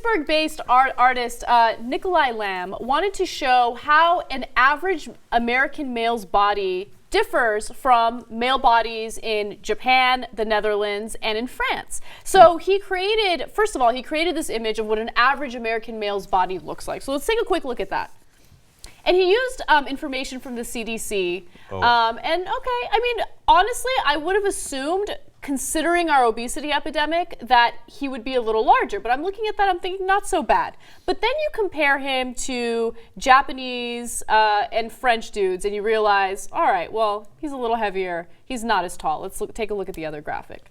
Pittsburgh-based artist Nickolay Lamm wanted to show how an average American male's body differs from male bodies in Japan, the Netherlands, and in France. So he created, first of all, he created this image of what an average American male's body looks like. So let's take a quick look at that. And he used information from the CDC. And okay, I mean, honestly, I would have assumed, considering our obesity epidemic, that he would be a little larger. But I'm looking at that, I'm thinking not so bad. But then you compare him to Japanese and French dudes, and you realize, all right, well, he's a little heavier. He's not as tall. Let's take a look at the other graphic.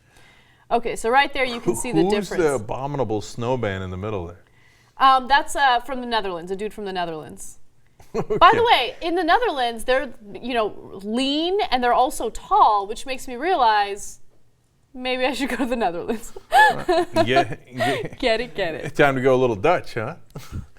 Okay, so right there you can see the difference. Who's the abominable snowman in the middle there? That's from the Netherlands, a dude from the Netherlands. Okay. By the way, in the Netherlands, they're lean and they're also tall, which makes me realize maybe I should go to the Netherlands. Get it. Time to go a little Dutch, huh?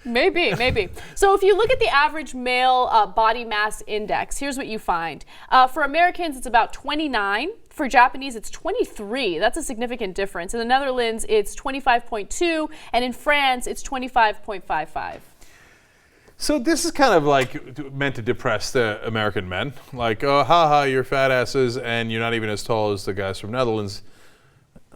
Maybe. So if you look at the average male body mass index, here's what you find. For Americans, it's about 29. For Japanese, it's 23. That's a significant difference. In the Netherlands, it's 25.2, and in France, it's 25.55. So this is kind of like meant to depress the American men. Like, oh, haha, you're fat asses, and you're not even as tall as the guys from Netherlands.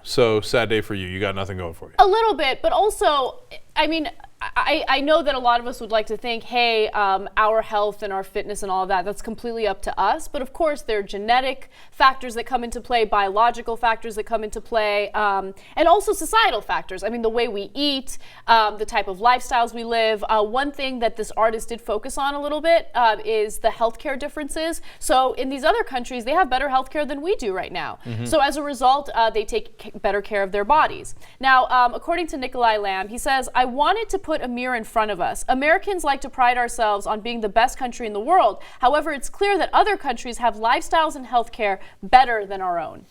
So sad day for you. You got nothing going for you. A little bit, but also, I mean, I know that a lot of us would like to think, hey, our health and our fitness and all of that, that's completely up to us. But of course, there are genetic factors that come into play, biological factors that come into play, and also societal factors. I mean, the way we eat, the type of lifestyles we live. One thing that this artist did focus on a little bit is the healthcare differences. So in these other countries, they have better healthcare than we do right now. Mm-hmm. So as a result, they take better care of their bodies. Now, according to Nickolay Lamm, he says, I wanted to put a mirror in front of us. Americans like to pride ourselves on being the best country in the world. However, it's clear that other countries have lifestyles and healthcare better than our own.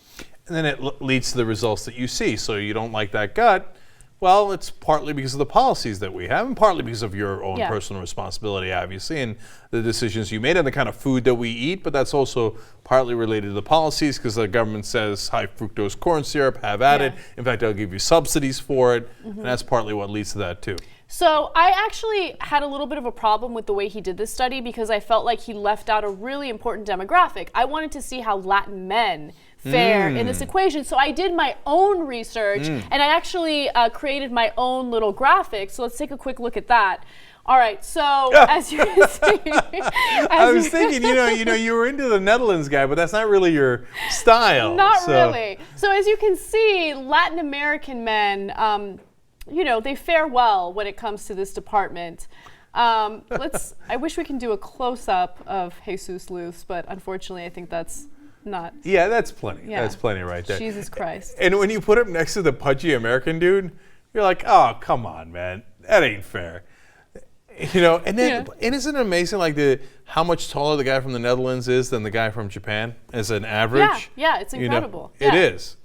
And then it leads to the results that you see. So you don't like that gut. Well, it's partly because of the policies that we have and partly because of your own personal responsibility, obviously, and the decisions you made and the kind of food that we eat. But that's also partly related to the policies because the government says high fructose corn syrup, have at it. In fact, I'll give you subsidies for it. Mm-hmm. And that's partly what leads to that, too. So I actually had a little bit of a problem with the way he did this study because I felt like he left out a really important demographic. I wanted to see how Latin men fare in this equation. So I did my own research and I actually created my own little graphic. So let's take a quick look at that. All right, so as you can see, I was thinking, you were into the Netherlands guy, but that's not really your style. Not really. So as you can see, Latin American men, they fare well when it comes to this department. I wish we can do a close-up of Jesus Luz, but unfortunately, I think that's not. Yeah, that's plenty. Yeah. That's plenty right there. Jesus Christ. And when you put him next to the pudgy American dude, you're like, oh, come on, man. That ain't fair. And then and isn't it amazing how much taller the guy from the Netherlands is than the guy from Japan as an average? Yeah, it's incredible. It is.